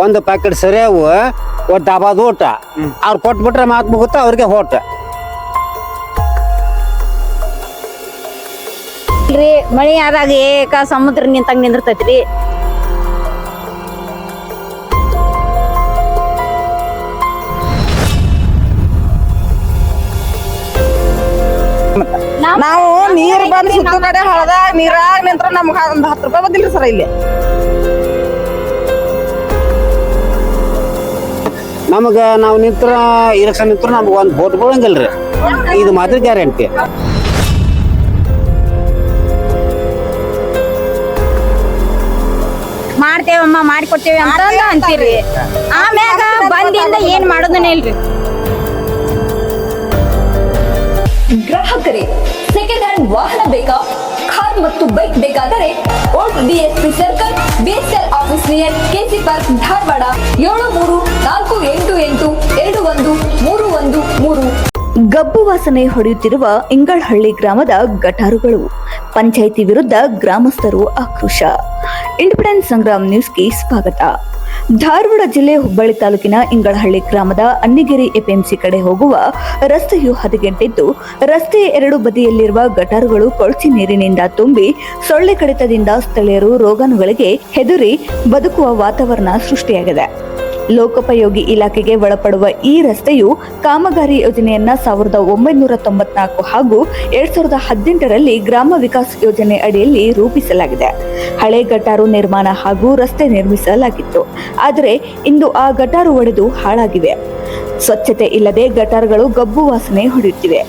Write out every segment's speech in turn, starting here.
ಒಂದು ಪ್ಯಾಕೆಟ್ ಸರಿಯಾವು ಒಂದು ಡಾಬಾದ ಊಟ ಅವ್ರು ಕೊಟ್ಬಿಟ್ರೆ ಮಾತು ಮುಗುತ್ತಾ ಅವ್ರಿಗೆ ಹೋಟ ಇಲ್ರಿ ಮಳಿ ಆದಾಗ ಏಕ ಸಮುದ್ರ ನಿಂತಂಗ ನಿಂದಿರ್ತೈತ್ರಿ. ನಾವು ನೀರ್ ಬಂದ್ ಸುತ್ತ ಕಡೆ ಹಳದಾಗ ನೀರಾಗ ನಿಂತ್ರ ನಮ್ಗ ಒಂದ್ 10 ರೂಪಾಯಿ ಬಂದಿಲ್ರಿ ಸರ್ ಇಲ್ಲಿ. ನಮಗ ನಾವು ನಿಂತ್ರ ಇಲೆಕ್ಷನ್ ನಿಂತ್ರ ನಮ್ಗೆ ಒಂದು ಬೋಟ್ ಬೀಳಂಗಿಲ್ರಿ. ಇದು ಮಾತ್ರ ಗ್ಯಾರಂಟಿ. ಮಾಡ್ತೇವಮ್ಮ ಮಾಡಿಕೊಡ್ತೇವೆ ಅಂತ ಅಂತೀರಿ, ಆಮ್ಯಾಗ ಬಂದಿಂದ ಏನ್ ಮಾಡೋದನ್ನ ಇಲ್ರಿ. ಗ್ರಾಹಕರೇ, ಸೆಕೆಂಡ್ ಹ್ಯಾಂಡ್ ವಾಹನ ಬೇಕಾ? ಕಾರ್ ಮತ್ತು ಬೈಕ್ ಬೇಕಾದರೆ old DSP circle, BSL office near KC park, Dharwad 7348213133. ಗಬ್ಬು ವಾಸನೆ ಹೊಡೆಯುತ್ತಿರುವ ಇಂಗಳಹಳ್ಳಿ ಗ್ರಾಮದ ಗಟಾರುಗಳು. ಪಂಚಾಯಿತಿ ವಿರುದ್ಧ ಗ್ರಾಮಸ್ಥರು ಆಕ್ರೋಶ. ಇಂಡಿಪೆಂಡೆನ್ಸ್ ಸಂಗ್ರಾಮ್ ನ್ಯೂಸ್ಗೆ ಸ್ವಾಗತ. ಧಾರವಾಡ ಜಿಲ್ಲೆ ಹುಬ್ಬಳ್ಳಿ ತಾಲೂಕಿನ ಇಂಗಳಹಳ್ಳಿ ಗ್ರಾಮದ ಅನ್ನಿಗೇರಿ ಎಪಿಎಂಸಿ ಕಡೆ ಹೋಗುವ ರಸ್ತೆಯು ಹದಗೆಟ್ಟಿದ್ದು, ರಸ್ತೆಯ 2 ಬದಿಯಲ್ಲಿರುವ ಗಟಾರುಗಳು ಕೊಳಚೆ ನೀರಿನಿಂದ ತುಂಬಿ ಸೊಳ್ಳೆ ಕಡಿತದಿಂದ ಸ್ಥಳೀಯರು ರೋಗಾಣುಗಳಿಗೆ ಹೆದರಿ ಬದುಕುವ ವಾತಾವರಣ ಸೃಷ್ಟಿಯಾಗಿದೆ. ಲೋಕೋಪಯೋಗಿ ಇಲಾಖೆಗೆ ಒಳಪಡುವ ಈ ರಸ್ತೆಯು ಕಾಮಗಾರಿ ಯೋಜನೆಯನ್ನ 1994 ಹಾಗೂ 2018ರಲ್ಲಿ ಗ್ರಾಮ ವಿಕಾಸ್ ಯೋಜನೆ ಅಡಿಯಲ್ಲಿ ರೂಪಿಸಲಾಗಿದೆ. ಹಳೆ ಗಟಾರು ನಿರ್ಮಾಣ ಹಾಗೂ ರಸ್ತೆ ನಿರ್ಮಿಸಲಾಗಿತ್ತು. ಆದರೆ ಇಂದು ಆ ಗಟಾರು ಒಡೆದು ಹಾಳಾಗಿವೆ. ಸ್ವಚ್ಛತೆ ಇಲ್ಲದೆ ಗಟಾರುಗಳು ಗಬ್ಬು ವಾಸನೆ ಹೊಡೆಯುತ್ತಿವೆ.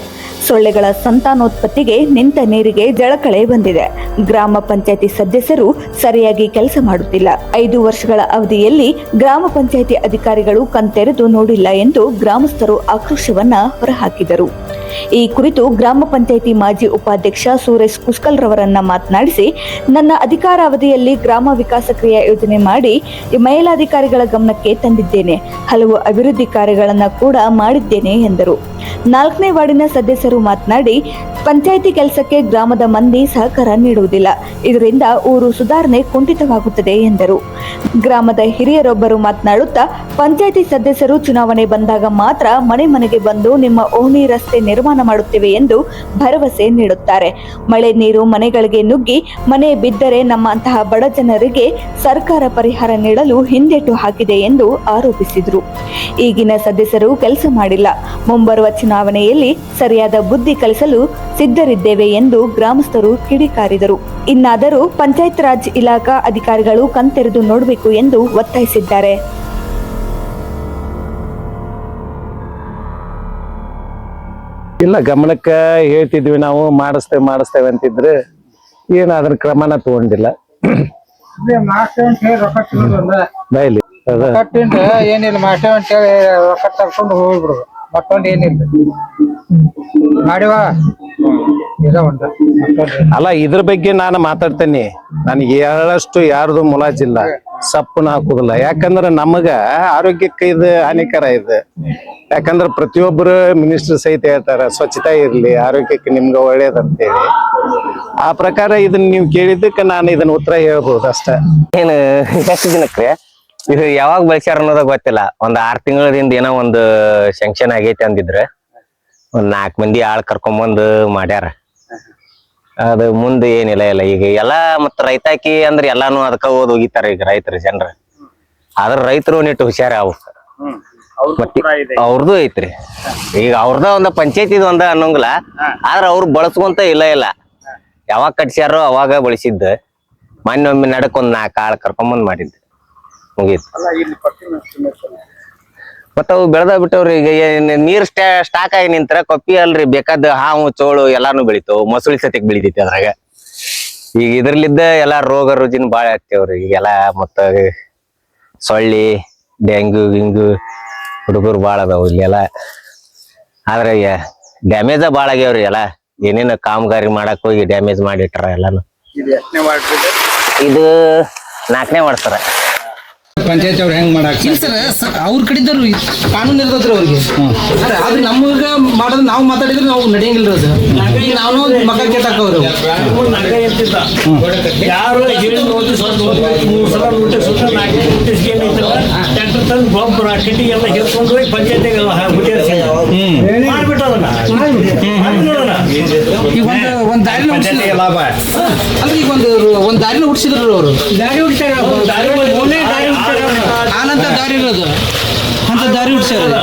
ಸೊಳ್ಳೆಗಳ ಸಂತಾನೋತ್ಪತ್ತಿಗೆ ನಿಂತ ನೀರಿಗೆ ಜಳಕಳೆ ಬಂದಿದೆ. ಗ್ರಾಮ ಪಂಚಾಯಿತಿ ಸದಸ್ಯರು ಸರಿಯಾಗಿ ಕೆಲಸ ಮಾಡುತ್ತಿಲ್ಲ. 5 ವರ್ಷಗಳ ಅವಧಿಯಲ್ಲಿ ಗ್ರಾಮ ಪಂಚಾಯಿತಿ ಅಧಿಕಾರಿಗಳು ಕಣ್ತೆರೆದು ನೋಡಿಲ್ಲ ಎಂದು ಗ್ರಾಮಸ್ಥರು ಆಕ್ರೋಶವನ್ನ ಹೊರಹಾಕಿದರು. ಈ ಕುರಿತು ಗ್ರಾಮ ಪಂಚಾಯಿತಿ ಮಾಜಿ ಉಪಾಧ್ಯಕ್ಷ ಸುರೇಶ್ ಕುಷ್ಕಲ್ ರವರನ್ನ ಮಾತನಾಡಿಸಿ, ನನ್ನ ಅಧಿಕಾರಾವಧಿಯಲ್ಲಿ ಗ್ರಾಮ ವಿಕಾಸ ಕ್ರಿಯಾ ಯೋಜನೆ ಮಾಡಿ ಮೇಲಾಧಿಕಾರಿಗಳ ಗಮನಕ್ಕೆ ತಂದಿದ್ದೇನೆ. ಹಲವು ಅಭಿವೃದ್ಧಿ ಕಾರ್ಯಗಳನ್ನ ಕೂಡ ಮಾಡಿದ್ದೇನೆ ಎಂದರು. 4ನೇ ವಾರ್ಡಿನ ಸದಸ್ಯರು ಮಾತನಾಡಿ, ಪಂಚಾಯಿತಿ ಕೆಲಸಕ್ಕೆ ಗ್ರಾಮದ ಮಂದಿ ಸಹಕಾರ ನೀಡುವುದಿಲ್ಲ. ಇದರಿಂದ ಊರು ಸುಧಾರಣೆ ಕುಂಠಿತವಾಗುತ್ತದೆ ಎಂದರು. ಗ್ರಾಮದ ಹಿರಿಯರೊಬ್ಬರು ಮಾತನಾಡುತ್ತಾ, ಪಂಚಾಯಿತಿ ಸದಸ್ಯರು ಚುನಾವಣೆ ಬಂದಾಗ ಮಾತ್ರ ಮನೆ ಮನೆಗೆ ಬಂದು ನಿಮ್ಮ ಓಣಿ ರಸ್ತೆ ನಿರ್ಮಾಣ ಮಾಡುತ್ತೇವೆ ಎಂದು ಭರವಸೆ ನೀಡುತ್ತಾರೆ. ಮಳೆ ನೀರು ಮನೆಗಳಿಗೆ ನುಗ್ಗಿ ಮನೆ ಬಿದ್ದರೆ ನಮ್ಮಂತಹ ಬಡ ಜನರಿಗೆ ಸರ್ಕಾರ ಪರಿಹಾರ ನೀಡಲು ಹಿಂದೇಟು ಹಾಕಿದೆ ಎಂದು ಆರೋಪಿಸಿದರು. ಈಗಿನ ಸದಸ್ಯರು ಕೆಲಸ ಮಾಡಿಲ್ಲ. ಮುಂಬರುವ ಚುನಾವಣೆಯಲ್ಲಿ ಸರಿಯಾದ ಬುದ್ಧಿ ಕಲಿಸಲು ಸಿದ್ಧರಿದ್ದೇವೆ ಎಂದು ಗ್ರಾಮಸ್ಥರು ಕಿಡಿಕಾರಿದರು. ಇನ್ನಾದರೂ ಪಂಚಾಯತ್ ರಾಜ್ ಇಲಾಖಾ ಅಧಿಕಾರಿಗಳು ಕಣ್ತೆರೆದು ನೋಡಬೇಕು ಎಂದು ಒತ್ತಾಯಿಸಿದ್ದಾರೆ. ಇಲ್ಲ, ಗಮನಕ್ಕೆ ಹೇಳ್ತಿದ್ವಿ ನಾವು, ಮಾಡಿಸ್ತೇವೆ ಅಂತಿದ್ರೆ ಏನ್ ಅದ್ರ ಕ್ರಮನ ತಗೊಂಡಿಲ್ಲ. ಬೈಲಿ ಏನಿಲ್ಲ, ಮಾಸ್ಟರ್ ಅಂತ ಹೇಳಿ ರೊಕ್ಕ ತಗೊಂಡು ಹೋಗ್ಬಿಡುದು, ಮತ್ತೊಂದು ಏನಿಲ್ಲ ಮಾಡಿವ. ಅಲ್ಲ, ಇದ್ರ ಬಗ್ಗೆ ನಾನು ಮಾತಾಡ್ತೇನೆ. ನನಗೆ ಹೇಳಷ್ಟು ಯಾರ್ದು ಮುಲಾಜಿಲ್ಲ, ಸಪ್ಪನ ಹಾಕುದಿಲ್ಲ. ಯಾಕಂದ್ರೆ ನಮಗ ಆರೋಗ್ಯಕ್ಕೆ ಇದು ಹಾನಿಕರ ಇದೆ. ಯಾಕಂದ್ರೆ ಪ್ರತಿಯೊಬ್ಬರು ಮಿನಿಸ್ಟರ್ ಸಹಿತ ಹೇಳ್ತಾರ ಸ್ವಚ್ಛತಾ ಇರ್ಲಿ, ಆರೋಗ್ಯಕ್ಕೆ ನಿಮ್ಗೆ ಒಳ್ಳೇದಂತೇಳಿ. ಆ ಪ್ರಕಾರ ಇದನ್ನ ನೀವು ಕೇಳಿದ್ದಕ್ಕೆ ನಾನು ಇದನ್ನ ಉತ್ತರ ಹೇಳ್ಬೋದು ಅಷ್ಟ. ಏನು ಎಷ್ಟು ದಿನಕ್ರಿ ಇದು ಯಾವಾಗ ಬಳಸ್ಯಾರ ಅನ್ನೋದ ಗೊತ್ತಿಲ್ಲ. ಒಂದ್ 6 ತಿಂಗಳದಿಂದ ಏನೋ ಒಂದು ಸ್ಯಾಂಕ್ಷನ್ ಆಗೈತಿ ಅಂದಿದ್ರೆ ಒಂದ್ 4 ಮಂದಿ ಆಳ್ ಕರ್ಕೊಂಬಂದು ಮಾಡ್ಯಾರ. ಅದು ಮುಂದೆ ಏನಿಲ್ಲ. ಈಗ ಎಲ್ಲಾ ಮತ್ತ ರೈತಾಕಿ ಅಂದ್ರೆ ಎಲ್ಲಾನು ಅದಕ್ಕ ಓದ್ ಹೋಗಿತಾರ ಈಗ ರೈತರ ಜನರ. ಆದ್ರ ರೈತರು ನಿಟ್ಟು ಹುಷಾರ ಅವು ಅವ್ರದ್ದು ಐತ್ರಿ. ಈಗ ಅವ್ರದ ಒಂದ ಪಂಚಾಯತಿದ ಒಂದ ಅನ್ನೋಂಗಿಲ್ಲ, ಆದ್ರ ಅವ್ರು ಬಳಸ್ಕೊಂತ ಇಲ್ಲ. ಯಾವಾಗ ಕಟ್ಸ್ಯಾರೋ ಅವಾಗ ಬಳಸಿದ್ದ. ಮೊನ್ನೆ ಒಮ್ಮೆ ನಡಕ್ ಒಂದ್ 4 ಆಳ್ ಕರ್ಕೊಂಬಂದ್ ಮಾಡಿದ್ದ, ಮುಗೀತು. ಮತ್ತ ಅವು ಬೆಳೆದ ಬಿಟ್ಟವ್ರಿ. ಈಗ ನೀರ್ ಸ್ಟಾಕ್ ಆಗಿ ನಿಂತರ ಕೊಪ್ಪಿ ಅಲ್ರಿ, ಬೇಕಾದ ಹಾವು ಚೋಳು ಎಲ್ಲಾನು ಬೆಳಿತಾವ. ಮೊಸಳಿ ಸತಿಕ್ ಬೆಳಿತೈತಿ ಅದ್ರಾಗ. ಈಗ ಇದ್ರಲಿದ್ದ ಎಲ್ಲಾ ರೋಗ ರುಜಿನ ಬಾಳ ಆಗ್ತೇವ್ರಿ ಈಗೆಲ್ಲಾ. ಮತ್ತ ಸೊಳ್ಳಿ, ಡೆಂಗ್ಯೂ ಗಿಂಗು ಹುಡುಗರು ಬಾಳ ಅದಾವ ಇಲ್ಲೆಲ್ಲ. ಆದ್ರೆ ಡ್ಯಾಮೇಜ ಬಾಳ ಆಗ್ಯಾವ್ರಿ ಎಲ್ಲ. ಏನೇನು ಕಾಮಗಾರಿ ಮಾಡಕ್ ಹೋಗಿ ಡ್ಯಾಮೇಜ್ ಮಾಡಿಟ್ರ ಎಲ್ಲಾನು. ಇದು 4ನೇ ವಾರ್ಡ್ ಸರ್. ಪಂಚಾಯತ್ ಅವ್ರು ಹೆಂಗ್ ಮಾಡಕ್ ಸರ್ ಅವ್ರ ಕಡಿದ್ರು ಕಾನೂನು ಇರ್ತದ್ರಿ ಅವ್ರಿಗೆ. ಆದ್ರೆ ನಮಗ ಮಾಡೋದು ನಾವು ಮಾತಾಡಿದ್ರೆ ನಾವು ನಡೆಯಂಗಿಲ್ಲ. ಅದು ಈಗ ನಾವು ಮಕ್ಕ ಕೆಟ್ಟಾಕವ್ರು ಯಾರು ತಂದು ಗೊಬ್ಬರ ಕಿಟಿ ಎಲ್ಲ ಹಿಡ್ಕೊಂಡು ಹೋಗಿ ಪಂಚಾಯತಿಗೆ ಮಾಡ್ಬಿಟ್ಟು ಅದನ್ನ ಈಗ ಒಂದ್ ದಾರಿನ ಪಂಚಾಯತಿಗೆ ಲಾಭ ಅಂದ್ರೆ ಈಗ ಒಂದ್ ದಾರಿನ ಹುಡ್ಸಿದ್ರು ಅವರು ದಾರಿ ಹುಡ್ಸ್ಯಾರ ಆನಂತ ದಾರಿ ಇರೋದು ಅಂತ ದಾರಿ ಹುಡ್ಸ್ಯಾರ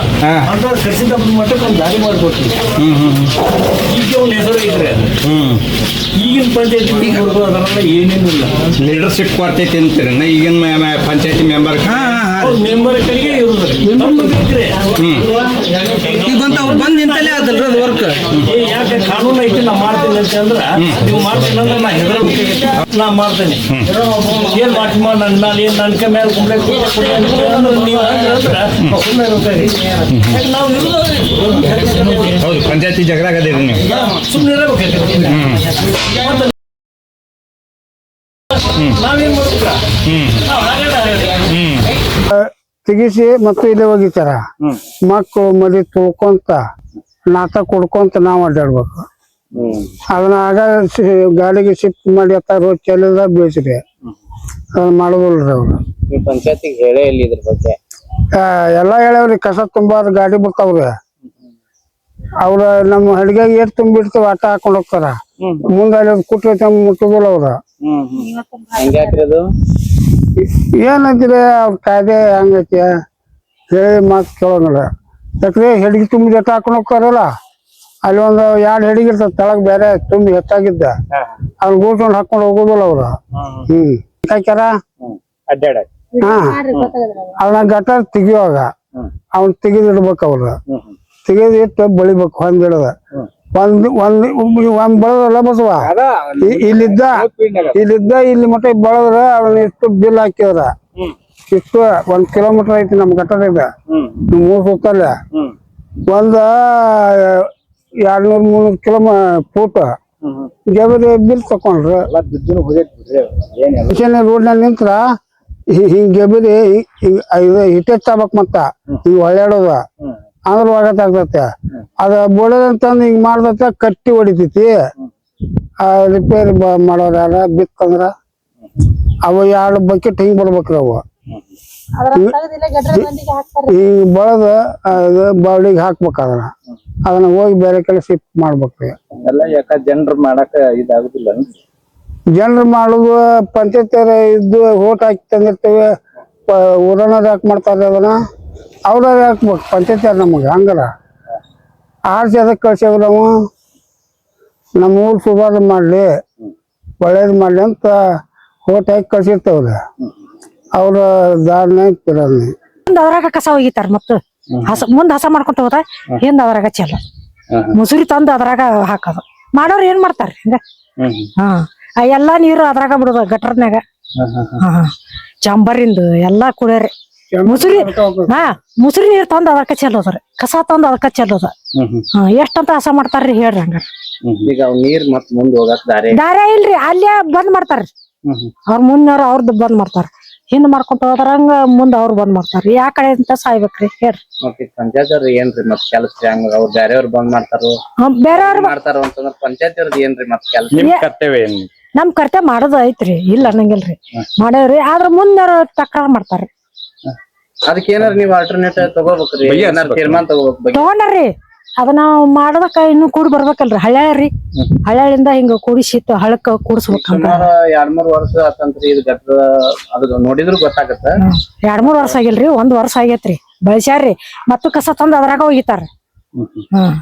ಅಂತ ಕರ್ಸಿದ ಮಟ್ಟಕ್ಕೆ ಒಂದು ದಾರಿ ಮಾಡ್ಕೊಡ್ತೀವಿ ಈಗ ಒಂದು ಹೆಸರು ಇದ್ರೆ ಈಗಿನ ಪಂಚಾಯತಿ ಅದನ್ನೆಲ್ಲ ಏನೇನು ಇಲ್ಲ ಲೀಡರ್ಶಿಪ್ ಕೊಡ್ತೈತಿ ಅಂತೀರಿ ಈಗಿನ ಪಂಚಾಯತಿ ಮೆಂಬರ್ ಮೆಂಬರ್ ಕಡೆಗೆ ಇರುದ್ರಿ ಈಗ ಅವ್ರು ಬಂದ್ ನಿಂತಲ್ಲೇ ಅದಲ್ರ ಅದು ವರ್ಕ್ ಯಾಕೆ ಕಾನೂನು ಐತಿ ನಾ ಮಾಡ್ತೀನಿ ಅಂತ ಅಂದ್ರ ನೀವು ಮಾಡ್ತೀನಿ ಅಂದ್ರೆ ನಾ ಹೆದರ್ಬೇಕಾಗೈತಿ ನಾ ಮಾಡ್ತೇನೆ ಏನ್ ಮಾಡ್ತೀನಿ ನಾನು ಏನ್ ನನ್ನ ಕೈ ಮೇಲೆ ಕುಂಬ್ಳೆ ಅಂದ್ರೆ ನೀವು ಅಂದ್ರೆ ಸುಮ್ಮನೆ ಇರ್ತೀರಿ ನಾವು ಹೌದು ಪಂಚಾಯತಿ ಜಗಳ ಆಗದಿರಿ ನೀವು ಸುಮ್ಮನೆ ಇರಬೇಕಾಗೈತಿ ನಾವೇನ್ ಮಾಡ್ಬೇಕ ತೆಗಿಸಿ ಮತ್ತು ಇಲ್ಲೇ ಒಗಿತಾರ ಮಕ್ಕಳು ಮರಿ ತುಳ್ಕೊಂತ ನಾಟ ಕುಡ್ಕೊಂತ ನಾವ್ ಅಡ್ಡಾಡ್ಬೇಕು ಅದನ್ನ ಆಗ ಗಾಡಿಗೆ ಶಿಫ್ಟ್ ಮಾಡಿ ರೋಡ್ ಚೆಲ್ಲದ ಬೇಸ್ರಿ ಅದನ್ನ ಮಾಡೋದಿಲ್ರಿ ಅವ್ರು ಪಂಚಾಯತಿಗೆ ಹೇಳೇ ಇಲ್ಲ ಇದ್ರ ಬಗ್ಗೆ ಎಲ್ಲಾ ಹೇಳ್ಯಾವ್ರಿ ಕಸ ತುಂಬಾರ ಗಾಡಿ ಬರ್ತಾವ್ರಿ ಅವ್ರ ನಮ್ಮ ಹಡಿಗೆಗೆ ಏಟ್ ತುಂಬಿಡ್ತಾವ ಆಟ ಹಾಕೊಂಡ್ ಹೋಗ್ತಾರ ಮುಂದೆ ಅಲ್ಲಿ ಕುಟ್ಟ ಮುಟ್ಟುದಿಲ್ಲ ಅವ್ರ ಹಂಗ್ಯಾಕ್ರಿ ಅದು ಏನಂತೀರಿ ಅವ್ರ ಕಾಯ್ದೆ ಹಂಗೈತಿ ಹೇಳಿ ಮಾತು ಕೇಳೋಂಗಿಲ್ಲ ಯಾಕ್ರಿ ಹೆಡಿಗೆ ತುಂಬಿ ಎತ್ತ ಹಾಕೊಂಡ್ ಹೋಗ್ತಾರಲ್ಲ ಅಲ್ಲಿ ಒಂದು 2 ಹೆಡಿಗೆ ಇರ್ತದ ತೆಳಗ್ ಬೇರೆ ತುಂಬಿ ಹೆಚ್ಚಾಗಿದ್ದ ಅವ್ನ ಗೂಡ್ಸ್ಕೊಂಡ್ ಹಾಕೊಂಡ್ ಹೋಗೋದಿಲ್ಲ ಅವ್ರು ಹಾಕ್ಯಾರ ಹಾ ಅವನ ಗಟಾರ ತೆಗಿಯುವಾಗ ಅವ್ನ ತೆಗೆದಿಡ್ಬೇಕು ಅವ್ರ ತೆಗೆದು ಇಟ್ಟು ಬಳಿಬೇಕು ಹೊಂದಿಡದ ಒಂದ್ ಬಳದಲ್ಲ ಬಸವ ಇಲ್ಲಿದ್ದ ಇಲ್ಲಿ ಮಟ್ಟ ಬಳದ್ರ ಅವ್ನ ಇಷ್ಟು ಬಿಲ್ ಹಾಕಿದ್ರ ಇಷ್ಟು 1 ಕಿಲೋಮೀಟರ್ ಐತಿ ನಮ್ ಗಟ್ಟದಿಂದ 3 ಸುತ್ತಲ್ಲ ಒಂದ 200-300 ಫೂಟ್ ಜಬರಿ ಬಿಲ್ ತಕೊಂಡ್ರ ರೋಡ್ನಲ್ಲಿ ನಿಂತ್ರ ಹಿಂಗ್ ಗೆಬರಿ ಹಿಟ್ಟೆಚ್ಚಾಬಕ್ ಮತ್ತ ಹಿಂಗ್ ಹೊಳ್ಯಾಡೋದ ಅಂದ್ರ ಒಗತ್ ಆಗ್ತೈತೆ ಅದ ಬೋಳದಂತಂದ್ ಹಿಂಗ್ ಮಾಡ್ದತ್ತ ಕಟ್ಟಿ ಹೊಡಿತೈತಿ ರಿಪೇರಿ ಮಾಡೋರ ಯಾರ ಬಿತ್ತಂದ್ರ ಅವ 2 ಬಕೆಟ್ ಹಿಂಗ್ ಬರ್ಬೇಕ್ರಿ ಅವ ಹಿಂಗ್ ಬಳದ ಬಾವಳಿಗೆ ಹಾಕ್ಬೇಕ ಅದನ್ನ ಹೋಗಿ ಬೇರೆ ಕಡೆ ಶಿಫ್ಟ್ ಮಾಡ್ಬೇಕ್ರಿ ಜನರು ಮಾಡಾಕ ಇದಾಗುದಿಲ್ಲ ಜನರು ಮಾಡುದು ಪಂಚಾಯತ್ ಇದ್ದು ಓಟ್ ಹಾಕಿ ತಂದಿರ್ತೇವೆ ಊರನ್ನೋರ್ ಯಾಕೆ ಮಾಡ್ತಾರ ಅದನ್ನ ಅವ್ರ ಹಾಕ್ಬೇಕು ಪಂಚಾಯತ್ ನಮಗ ಹಂಗಾರ ಆರ್ಸಿ ಅದಕ್ಕೆ ಕಳ್ಸೇವ್ ನಾವು ನಮ್ಮ ಊರ್ ಸುಧಾರಣೆ ಮಾಡ್ಲಿ ಒಳ್ಳೇದ್ ಮಾಡ್ಲಿ ಅಂತ ಓಟ್ ಹಾಕಿ ಕಳ್ಸಿರ್ತೇವ್ರಿ ಅವ್ರ ದಾರಿನ ತಿರಲ್ನಿ ಅದ್ರಾಗ ಕಸ ಒಗಿತಾರ ಮತ್ತ ಮುಂದ್ ಹಸ ಮಾಡ್ಕೊಂತ ಹೋದ ಹಿಂದ ಅದ್ರಾಗ ಚಲೋ ಮುಸುರಿ ತಂದು ಅದ್ರಾಗ ಹಾಕೋದು ಮಾಡೋರು ಏನ್ ಮಾಡ್ತಾರ್ರಿ ಹಿಂಗ ಎಲ್ಲಾ ನೀರು ಅದ್ರಾಗ ಬಿಡುದ ಗಟರ್ನ್ಯಾಗ ಚಂಬರಿಂದ ಎಲ್ಲಾ ಕುಡಿಯರಿ ಮುಸುರಿ ನೀರ್ ತಂದ್ ಅದಕ್ಕ ಚೆಲ್ಲೋದ್ರಿ ಕಸ ತಂದ್ ಅದಕ್ಕ ಚೆಲ್ಲೋದ ಎಷ್ಟಂತ ಹಸ ಮಾಡ್ತಾರ್ರಿ ಹೇಳ್ರಿ ಹಂಗಾರ ಈಗ ನೀರ್ ಮತ್ ಮುಂದ್ ಹೋಗಕ್ ದಾರ ಇಲ್ರಿ ಅಲ್ಲೇ ಬಂದ್ ಮಾಡ್ತಾರ್ರಿ ಅವ್ರ ಮುನ್ನೋರ್ ಅವ್ರದ್ದು ಬಂದ್ ಮಾಡ್ತಾರ ಹಿಂದ್ ಮಾಡ್ಕೊಂತ ಹೋದ್ರಂಗ ಮುಂದ್ ಅವ್ರು ಬಂದ್ ಮಾಡ್ತಾರ ಯಾ ಕಡೆ ಅಂತ ಸಾಯ್ಬೇಕ್ರಿ ಹೇಳ್ರಿ ಪಂಚಾಯತ್ ಅವ್ರ ಏನ್ರಿ ಮತ್ ಕೆಲಸ ಹೆಂಗ ಅವ್ರ ಬೇರೆಯವ್ರು ಬಂದ್ ಮಾಡ್ತಾರ ಬೇರೆಯವ್ರು ಮಾಡ್ತಾರ ಅಂತಂದ್ರ ಪಂಚಾಯತ್ ಅವ್ರದ್ದು ಏನ್ರಿ ಮತ್ ಕೆಲಸ ನಿಮ್ ಕರ್ತವ್ಯ ಏನ್ ನಮ್ ಕರ್ತವ್ಯ ಮಾಡೋದು ಐತ್ರಿ ಇಲ್ಲ ಅನ್ನಂಗಿಲ್ರಿ ಮಾಡೇವ್ರಿ ಆದ್ರ ಮುಂದವ್ರ ತಕ್ರಾರ್ ಮಾಡ್ತಾರ್ರಿ ಅದಕ್ಕೆ ಏನಾರ ನೀವ್ ಆಲ್ಟರ್ನೇಟ್ ತಗೋಬೇಕ್ರಿ ತೀರ್ಮಾನ ತಗೋಬೇಕು ತಗೊಂಡ್ರಿ ಅದನ್ನ ಮಾಡೋದಕ್ಕ ಇನ್ನು ಕೂಡಿ ಬರ್ಬೇಕಲ್ರಿ ಹಳ್ಳಿಯಿಂದ ಹಿಂಗ ಕೂಡಿಸಿ ಹಳಕ್ಕ ಕೂಡಿಸ್ಬೇಕಂತ 2-3 ವರ್ಷ ಆತಂತ್ರಿ ಇದು ಗಟ್ರ ಅದು ನೋಡಿದ್ರು ಗೊತ್ತಾಗತ್ತ 2-3 ವರ್ಷ ಆಗಿಲ್ರಿ 1 ವರ್ಷ ಆಗೇತ್ರಿ ಬೆಳ್ಸ್ಯಾರ್ರಿ ಮತ್ತು ಕಸ ತಂದ್ ಅದ್ರಾಗ ಒಗಿತಾರ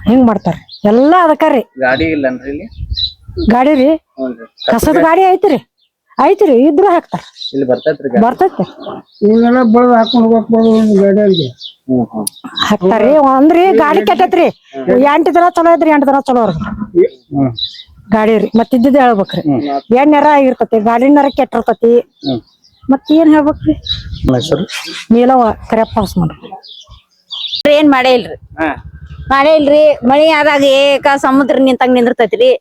ಹಿಂಗ್ ಮಾಡ್ತಾರ ಎಲ್ಲಾ ಅದಕ್ಕರಿ ಗಾಡಿ ಇಲ್ಲನ್ರಿ ಇಲ್ಲಿ ಗಾಡಿ ರೀ ಕಸದ ಗಾಡಿ ಐತ್ರಿ ಇದ್ರು ಹಾಕ್ತಾರ ಇಲ್ಲಿ ಬರ್ತೈತಿ ಇವನ್ನೆಲ್ಲ ಬಳದ್ ಹಾಕೊಂಡ್ ಹೋಗ್ಬೇಕು ಗಾಡಿಯಲ್ಲಿ ಹಾಕ್ತಾರಿ ಅಂದ್ರಿ ಗಾಡಿ ಕೆಟ್ಟೈತ್ರಿ 8 ದಿನ ಚಲೋ ಐತ್ರಿ 8 ದಿನ ಚಲೋ ಗಾಡಿ ರೀ ಮತ್ ಇದ್ದಿದ್ ಹೇಳ್ಬೇಕ್ರಿ ಎಣ್ಣೆರ ಆಗಿರ್ತತಿ ಗಾಡಿನಾರ ಕೆಟ್ಟಿರ್ತತಿ ಮತ್ ಏನ್ ಹೇಳ್ಬೇಕ್ರಿ ನೀಲವ ಕರೆಪ್ಪ ಪಾಸ್ ಮಾಡ್ರಿ ಏನ್ ಮಾಡೇ ಇಲ್ರಿ ಮಳಿ ಆದಾಗ ಏಕ ಸಮುದ್ರ ನಿಂತಂಗ ನಿಂದಿರ್ತೈತ್ರಿ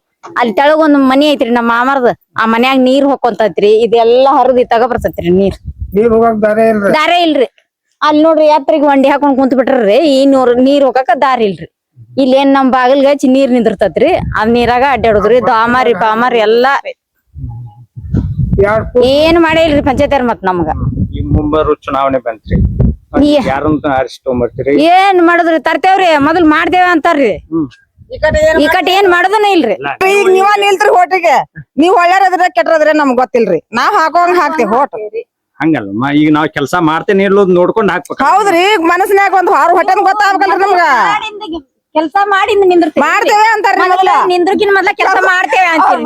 ಅಲ್ಲಿ ತೆಳಗ ಒಂದ್ ಮನಿ ಐತ್ರಿ ನಮ್ಮ ಮಾಮರ್ದ ಆ ಮನ್ಯಾಗ ನೀರ್ ಹೋಗ್ಕೊಂತೈತ್ರಿ ಇದೆಲ್ಲಾ ಹರಿದ್ ತಗ ಬರ್ತೈತ್ರಿ ನೀರ್ ಹೋಗಕ್ ದಾರಿ ಇಲ್ರಿ ಅಲ್ಲಿ ನೋಡ್ರಿ ಯಾತ್ರಿಗೆ ಒಂಡಿ ಹಾಕೊಂಡ್ ಕುಂತ್ ಬಿಟ್ರಿ ಈ ನೀರ್ ಹೋಗಕ ದಾರಿ ಇಲ್ರಿ ಇಲ್ಲಿ ಏನ್ ನಮ್ ಬಾಗಿಲ್ಗ ಹಚ್ಚಿ ನೀರ್ ನಿಂದಿರ್ತೈತ್ರಿ ಅದ್ ನೀರಾಗ ಅಡ್ಡಾಡುದ್ರಿ ದಾಮಾರಿ ಪಾಮಾರಿ ಎಲ್ಲಾ ಏನ್ ಮಾಡೇ ಇಲ್ರಿ ಪಂಚಾಯತ್ ಮತ್ ನಮ್ಗ ಮುಂಬರು ಚುನಾವಣೆ ಬಂತ್ರಿ ಯಾರಂತ ಆರಿಸ್ಕೊಂಬರ್ತೀರಿ? ಏನ್ ಮಾಡುದ್ರಿ ತರ್ತೇವ್ರಿ ಮೊದಲ್ ಮಾಡ್ತೇವ ಅಂತಾರ್ರಿ ಈ ಕಡೆ ಏನ್ ಮಾಡುದನ ಇಲ್ರಿ. ಈಗ ನೀವ ನಿಲ್ತ್ರಿ ಹೋಟಿಗೆ ನೀವ್ ಒಳ್ಳೆಯದ್ರ ಕೆಟ್ಟರದ್ರೆ ನಮ್ಗ್ ಗೊತ್ತಿಲ್ರಿ ನಾವ್ ಹಾಕೋಂಗ್ ಹಾಕ್ತಿವಿ ಹೋಟ್. ಹಂಗಲ್ಲಮ್ಮ, ಈಗ ನಾವ್ ಕೆಲಸ ಮಾಡ್ತೇನೆ ಇರ್ಲೋದ್ ನೋಡ್ಕೊಂಡ್ ಹಾಕ್ಬೇಕು. ಹೌದ್ರಿ ಈಗ ಮನಸ್ನ್ಯಾಗ ಒಂದ್ ಹೊರ ಹೊಟ್ಟೆನ್ ಗೊತ್ತಾಗ್ಬೇಕಲ್ರಿ ನಮ್ಗ. ಕೆಲ್ಸ ಮಾಡಿಂದ ನಿಂದಿರ್ತೇವೆ ಮಾಡ್ತೇವೆ ಅಂತಾರ್ರಿ ಮೊದಲ. ನಿಂದ್ರಕಿನ ಮೊದ್ಲ ಕೆಲಸ ಮಾಡ್ತೇವೆ ಅಂತೀರಿ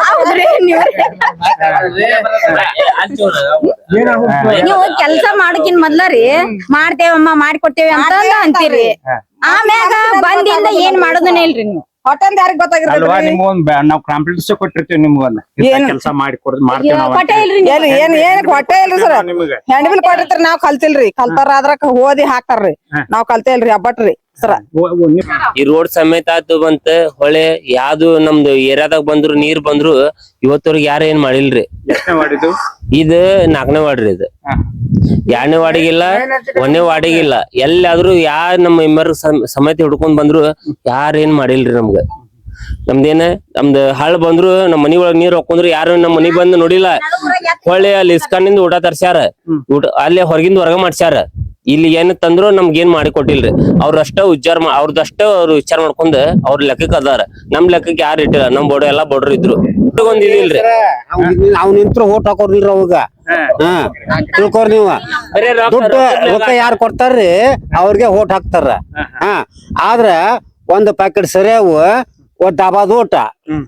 ಹೌದ್ರಿ ನೀವು ಕೆಲಸ ಮಾಡಕಿನ್ ಮೊದ್ಲ ರೀ ಮಾಡ್ತೇವಮ್ಮ ಮಾಡಿಕೊಡ್ತೇವೆ ಅಂತ ಅಂತೀರಿ. ಆಮ್ಯಾಗ ಬಂದಿಂದ ಏನ್ ಮಾಡೋದನ್ನ ಇಲ್ರಿ ನೀವು. ಹೊಟ್ಟೆಂದ ಯಾರಿಗ್ ಅಲ್ವಾ, ಗೊತ್ತಾಗಿರ್ತೈತಿ ನಿಮ್ಗೊಂದ್ ನಾವ್ ಕಾಂಪಿಟೇಷನ್ ಕೊಟ್ಟಿರ್ತೀವಿ ನಿಮ್ಗೊಂದ್ ಕೆಲಸ ಮಾಡಿ ಮಾಡ್ತೇವೆ ನಾವ್ ಕೊಟ್ಟೆ ಇಲ್ರಿ ನೀವು. ಏನ್ ಹೊಟ್ಟೆ ಇಲ್ರಿ ಸರ್. ನಿಮ್ಗೆ. ಹೆಣ್ಬಿಲ್ ಕೊಟ್ಟಿರ್ತಾರ ನಾವ್ ಕಲ್ತಿಲ್ರಿ. ಕಲ್ತಾರ ಆದ್ರ ಓದಿ ಹಾಕ್ತಾರ್ರಿ ನಾವ್ ಕಲ್ತೇ ಇಲ್ರಿ ಹಬ್ಬಟ್ರಿ ಸರ. ಈ ರೋಡ್ ಸಮೇತ ಆತು ಬಂತ ಹೊಳೆ ಯಾವ್ದು ನಮ್ದು ಏರಿಯಾದಾಗ ಬಂದ್ರು ನೀರ್ ಬಂದ್ರು ಇವತ್ತವ್ರಿಗೆ ಯಾರ ಏನ್ ಮಾಡಿಲ್ರಿ. ಎಷ್ಟನೇ ಮಾಡಿದ್ದು? ಇದು 4ನೇ ವಾರ್ಡ್ರಿ. ಇದು 2ನೇ ವಾರ್ಡಿಗಿಲ್ಲ 1ನೇ ವಾರ್ಡಿಗಿಲ್ಲ. ಎಲ್ಲಾದ್ರೂ ನಮ್ಮ ಎಮ್ಮರ್ ಸಮೇತ ಹಿಡ್ಕೊಂಡ್ ಬಂದ್ರು ಯಾರ ಏನ್ ಮಾಡಿಲ್ರಿ ನಮ್ಗ. ನಮ್ದೇನ ನಮ್ದು ಹಳ್ಳ ಬಂದ್ರು ನಮ್ ಮನಿ ಒಳಗ್ ನೀರ್ ಹಾಕೊಂಡ್ರು ಯಾರು ನಮ್ ಮನಿ ಬಂದ್ ನೋಡಿಲ್ಲ. ಹೊಳ್ಳಿ ಅಲ್ಲಿ ಇಸ್ಕಾನಿಂದ ಊಟ ತರ್ಸ್ಯಾರ, ಊಟ ಅಲ್ಲೇ ಹೊರಗಿಂದ ಹೊರಗ ಮಾಡ್ಸ್ಯಾರ. ಇಲ್ಲಿ ಏನ್ ತಂದ್ರು ನಮ್ಗ ಏನ್ ಮಾಡಿ ಕೊಟ್ಟಿಲ್ರಿ. ಅವ್ರಷ್ಟ ಅವ್ರದಷ್ಟ ಅವ್ರು ವಿಚಾರ ಮಾಡ್ಕೊಂಡ್ ಅವ್ರ ಲೆಕ್ಕಕ್ ಅದಾರ. ನಮ್ ಲೆಕ್ಕಕ್ಕೆ ಯಾರು ಇಟ್ಟಿಲ್ಲ. ನಮ್ ಬೋರ್ಡ್ ಎಲ್ಲಾ ಬೋರ್ಡರ್ ಇದ್ರು ಒಂದ್ ಇದಿಲ್ರಿ. ಅವ್ನ ನಿಂತ್ರ ಓಟ್ ಹಾಕೋರ್ಲಿಲ್ರಿ ಅವಾಗ. ತಿಳ್ಕೊರ್ ನೀವು ದುಡ್ಡು ರೊಕ್ಕ ಯಾರು ಕೊಡ್ತಾರ್ರಿ ಅವ್ರಿಗೆ ಓಟ್ ಹಾಕ್ತಾರ. ಆದ್ರ ಒಂದ್ ಪ್ಯಾಕೆಟ್ ಸರಿಯಾವು ಒಂದ್ ಡಾಬಾದ ಓಟ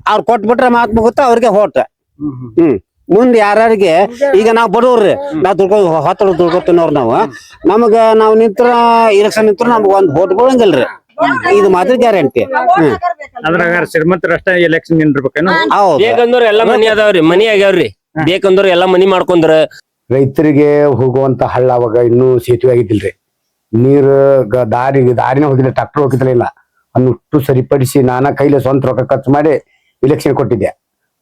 ಅವ್ರ ಕೊಟ್ಬಿಟ್ರೆ ಮಾತ್ ಮುಗುತ್ತ ಅವ್ರಿಗೆ ಓಟ್. ಮುಂದ್ ಯಾರಿಗೆ ಈಗ ನಾವ್ ಬಡವ್ರಿ ನಾವ್ ದುಡ್ಕೊತೀನವ್ರ ನಮಗ ನಾವ್ ನಿಂತ್ರ ಇಲೆಕ್ಷನ್ ನಿಂತ್ರ ನಮ್ಗ ಒಂದ್ ಓಟ್ ಬೀಳಂಗಿಲ್ರಿ. ಇದು ಮಾತ್ರ ಗ್ಯಾರಂಟಿ. ಅದ್ರಾಗ ಶ್ರೀಮಂತರ ಅಷ್ಟೇ ಎಲೆಕ್ಷನ್ ನಿಂದಿರ್ಬೇಕೇನು? ಬೇಕಂದ್ರ ಎಲ್ಲಾ ಮನಿ ಅದಾವ್ರಿ, ಮನಿ ಆಗ್ಯಾವ್ರಿ. ಬೇಕಂದ್ರ ಎಲ್ಲಾ ಮನಿ ಮಾಡ್ಕೊಂಡ್ರ. ರೈತರಿಗೆ ಹೋಗುವಂತ ಹಳ್ಳ ಅವಾಗ ಇನ್ನೂ ಸೇತುವೆ ಆಗಿದ್ದಿಲ್ರಿ. ನೀರು ದಾರಿನ ಹೋಗಿಲ್ಲ, ಟ್ರಾಕ್ಟರ್ ಹೋಗಿದ್ಲಿಲ್ಲ. ಅನ್ನಷ್ಟು ಸರಿಪಡಿಸಿ ನಾನಾ ಕೈಲಿ ಸ್ವಂತ ರೊಕ್ಕ ಖರ್ಚು ಮಾಡಿ ಇಲೆಕ್ಷನ್ ಕೊಟ್ಟಿದ್ದೆ.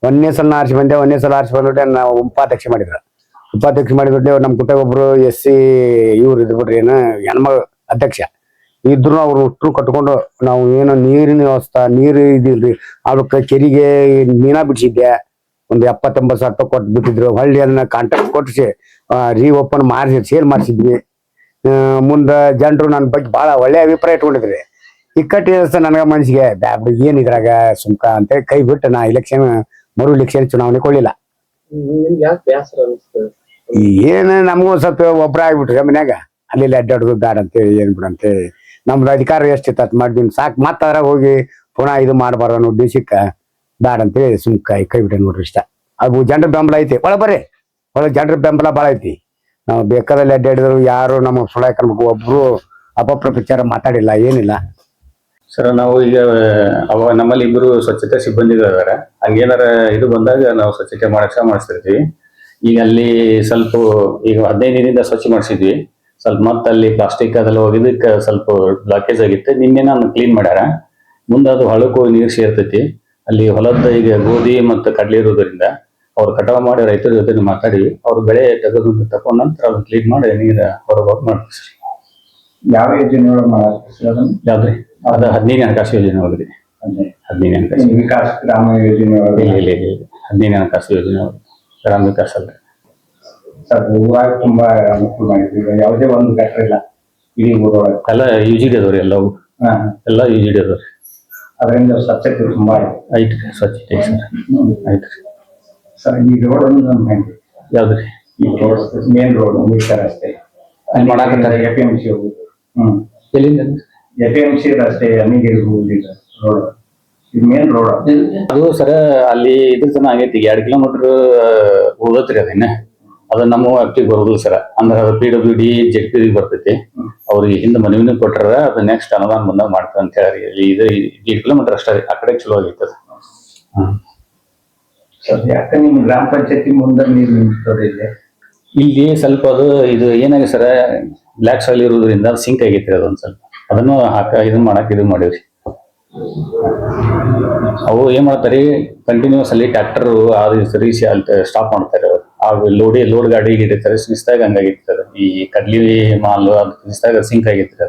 ಒಂದೇ ಸಲ ಆರಿಸಿ ಬಂದೆ. ಒಂದೇ ಸಲ ಆರಿಸಿ ಬಂದ್ಬಿಟ್ಟೆ ನಾವು ಉಪಾಧ್ಯಕ್ಷ ಮಾಡಿದ್ರು. ನಮ್ ಕುಟ್ಟ ಒಬ್ರು SC ಇವ್ರು ಇದ್ ಬಿಡ್ರಿ ಏನ ಹೆಣ್ಮಗಳು ಅಧ್ಯಕ್ಷ ಇದ್ರು. ಅವ್ರು ಒಟ್ಟರು ಕಟ್ಕೊಂಡು ನಾವು ಏನೋ ನೀರಿನ ವ್ಯವಸ್ಥೆ ನೀರು ಇದಿಲ್ರಿ. ಅದಕ್ಕೆ ಕೆರಿಗೆ ಮೀನಾ ಬಿಡಿಸಿದ್ದೆ. ಒಂದು 70-80 ಸಾವಿರ ರೂಪಾಯಿ ಕೊಟ್ಟು ಬಿಟ್ಟಿದ್ರು. ಹೊಳ್ಳಿ ಅದನ್ನ ಕಾಂಟ್ರಾಕ್ಟ್ ಕೊಟ್ಟಿಸಿ ರೀಓಪನ್ ಮಾಡಿಸಿ ಸೇಲ್ ಮಾಡಿಸಿದ್ವಿ. ಮುಂದ ಜನರು ನನ್ನ ಬಗ್ಗೆ ಬಹಳ ಒಳ್ಳೆ ಅಭಿಪ್ರಾಯ ಇಟ್ಕೊಂಡಿದ್ರಿ. ಇಕ್ಕಟ್ಟಿ ನನಗ ಮನ್ಸಿಗೆ ಏನ್ ಇದ್ರಾಗ ಸುಮ್ಕ ಅಂತ ಕೈ ಬಿಟ್ಟು ನಾ ಮರು ಇಲೆಕ್ಷನ್ ಚುನಾವಣೆ ಕೊಡ್ಲಿಲ್ಲ. ಏನ್ ನಮಗೂ ಸ್ವಲ್ಪ ಒಬ್ರ ಆಗ್ಬಿಟ್ರಿ ಮನ್ಯಾಗ. ಅಲ್ಲಿ ಅಡ್ಡಾಡುದು ಬ್ಯಾಡ ಅಂತೇಳಿ ಏನ್ ಬಿಡಂತೆ ನಮ್ದು ಅಧಿಕಾರ ಎಷ್ಟಿತ್ತು ಅದ್ ಮಾಡಿದ್ವಿ ಸಾಕ್. ಮತ್ತ ಅದ್ರಾಗ ಹೋಗಿ ಪುನಃ ಇದು ಮಾಡ್ಬಾರ ಅನ್ನೋ ಉದ್ದೇಶಕ್ಕ ಬ್ಯಾಡ ಅಂತೇಳಿ ಸುಮ್ಕ ಕೈ ಬಿಟ್ಟೆ ನೋಡ್ರಿ. ಇಷ್ಟ ಅದು ಜನರ ಬೆಂಬಲ ಐತಿ. ಒಳಗೆ ಜನರ ಬೆಂಬಲ ಬಾಳ ಐತಿ. ನಾವು ಬೇಕಾದಲ್ಲಿ ಅಡ್ಡಾಡಿದ್ರು ಯಾರು ನಮ್ಮ ಸುಳಾಕನ್ಬೇಕು ಒಬ್ರು ಅಪಪ್ರಚಾರ ಮಾತಾಡಿಲ್ಲ, ಏನಿಲ್ಲ. ಸರ್, ನಾವು ಈಗ ನಮ್ಮಲ್ಲಿ ಇಬ್ರು ಸ್ವಚ್ಛತೆ ಸಿಬ್ಬಂದಿಗಳಿದಾರೆ. ಹಂಗೇನಾರ ಇದು ಬಂದಾಗ ನಾವು ಸ್ವಚ್ಛತೆ ಮಾಡಿಸ್ತಿರ್ತೀವಿ. ಈಗ ಅಲ್ಲಿ ಸ್ವಲ್ಪ ಈಗ 15 ದಿನದಿಂದ ಸ್ವಚ್ಛ ಮಾಡಿಸಿದ್ವಿ. ಸ್ವಲ್ಪ ಮತ್ತೆ ಅಲ್ಲಿ ಪ್ಲಾಸ್ಟಿಕ್ ಅದೆಲ್ಲ ಹೋಗಿದ್ದಕ್ಕೆ ಸ್ವಲ್ಪ ಬ್ಲಾಕೇಜ್ ಆಗಿತ್ತು. ನಿನ್ನೆ ನಾನು ಕ್ಲೀನ್ ಮಾಡ್ಯಾರ. ಮುಂದೆ ಅದು ಹೊಳಕ್ಕೆ ಹೋಗಿ ನೀರು ಸೇರ್ತೈತಿ. ಅಲ್ಲಿ ಹೊಲದ ಈಗ ಗೋಧಿ ಮತ್ತು ಕಡಲೆ ಇರೋದ್ರಿಂದ ಅವ್ರು ಕಟಾವು ಮಾಡಿ ರೈತರ ಜೊತೆ ಮಾತಾಡಿ ಅವ್ರ ಬೆಳೆ ತಗೊಂಡ ನಂತರ ಅದನ್ನ ಕ್ಲೀನ್ ಮಾಡಿ ನೀರು ಹೊರಗೋಗಿ ಮಾಡ್ತೀವಿ ಸರ್. ಯಾವ ಯೋಜನೆ ಯಾವ್ದ್ರಿ? ಅದು 15 ಹಣಕಾಸು ಯೋಜನೆ ಒಳಗಿದೆ. 15 ಹಣಕಾಸು ವಿಕಾಸ್ ಗ್ರಾಮ ಯೋಜನೆ 15 ಹಣಕಾಸು ಯೋಜನೆ ಗ್ರಾಮ ವಿಕಾಸ ಅಲ್ಲ ಸರ್. ಊರಾಗ ತುಂಬಾ ಅನುಕೂಲ ಮಾಡಿದ್ವಿ. ಯಾವುದೇ ಒಂದು ಗಟ್ಟರ ಇಲ್ಲ ಇಡೀ ಊರೊಳಗೆ. ಎಲ್ಲ UGD ಅದಾವ್ರಿ. ಎಲ್ಲವೂ ಎಲ್ಲ UGD ಅದಾವ್ರಿ. ಅದರಿಂದ ಸ್ವಚ್ಛತೆ ತುಂಬಾ ಐತಿ. ಸ್ವಚ್ಛತೆ ಸರ್ ಐತ್ರಿ ಸರ್. ಈ ರೋಡ್ ಹೆಂಗೆ? ಯಾವ್ದ್ರಿ? ಈ ರೋಡ್ ಮೇನ್ ರೋಡ್ ಮುಗಿಸ್ತಾರ ಅಷ್ಟೇ. ಅಲ್ಲಿ ಮಾಡಾಕತ್ತಾರೆ. APMC ಹೋಗುದು. ಎಲ್ಲಿಂದ? APMC ರಸ್ತೆ ಅಲ್ಲಿಗೆ ಹೋಗುದಿಲ್ಲ ರೋಡ್. ಇದು ಮೇನ್ ರೋಡ್ ಅದು ಸರ. ಅಲ್ಲಿ ಇದ್ರ ತನ ಆಗೈತಿ. 2 ಕಿಲೋಮೀಟರ್ ಹೋಗತ್ರಿ. ಅದು ನಮ್ಮ ವ್ಯಾಪ್ತಿಗೆ ಬರೋದಿಲ್ಲ ಸರ. ಅಂದ್ರೆ ಅದು PWD ZP ಬರ್ತೈತಿ. ಅವ್ರಿಗೆ ಹಿಂದೆ ಮನವಿನೂ ಕೊಟ್ಟಾರ. ಅದು ನೆಕ್ಸ್ಟ್ ಅನುದಾನ ಬಂದಾಗ ಮಾಡ್ತಾರೆ ಅಂತ ಹೇಳಿ. ಇದು 2 ಕಿಲೋಮೀಟರ್ ಅಷ್ಟೇ ರೀ. ಆ ಕಡೆ ಚಲೋ ಆಗೈತೆ ಅದು. ಸರ್, ಯಾಕೆ ನಿಮ್ ಗ್ರಾಮ ಪಂಚಾಯತಿ ಮುಂದೆ ನೀರು ನಿಂತದೆ ಇಲ್ಲಿ ಸ್ವಲ್ಪ ಅದು ಇದು ಏನಾಗಿದೆ ಸರ, ಬ್ಲ್ಯಾಕ್ ಸಾಯಿಲ್ ಇರೋದ್ರಿಂದ ಅದು ಸಿಂಕ್ ಆಗೈತ್ರಿ. ಅದೊಂದ್ ಸ್ವಲ್ಪ ಅದನ್ನು ಇದನ್ನ ಮಾಡಕ್ ಇದು ಮಾಡಿವ್ರಿ. ಅವು ಏನ್ ಮಾಡ್ತಾರೆ, ಕಂಟಿನ್ಯೂಸ್ ಅಲ್ಲಿ ಟ್ರ್ಯಾಕ್ಟರ್ ಸರಿಸಿ ಅಲ್ಲಿ ಸ್ಟಾಪ್ ಮಾಡ್ತಾರೆ. ಅವ್ರು ಲೋಡ್ ಗಾಡಿ ಹಿಡಿತಾರೆ. ಸಿಗಿಸ್ದಾಗ ಹಂಗಾಗಿರ್ತದೆ. ಈ ಕಡ್ಲಿ ಮಾಲ್ ಅದು ಸಿಗಿಸ್ದಾಗ ಸಿಂಕ್ ಆಗಿರ್ತದೆ.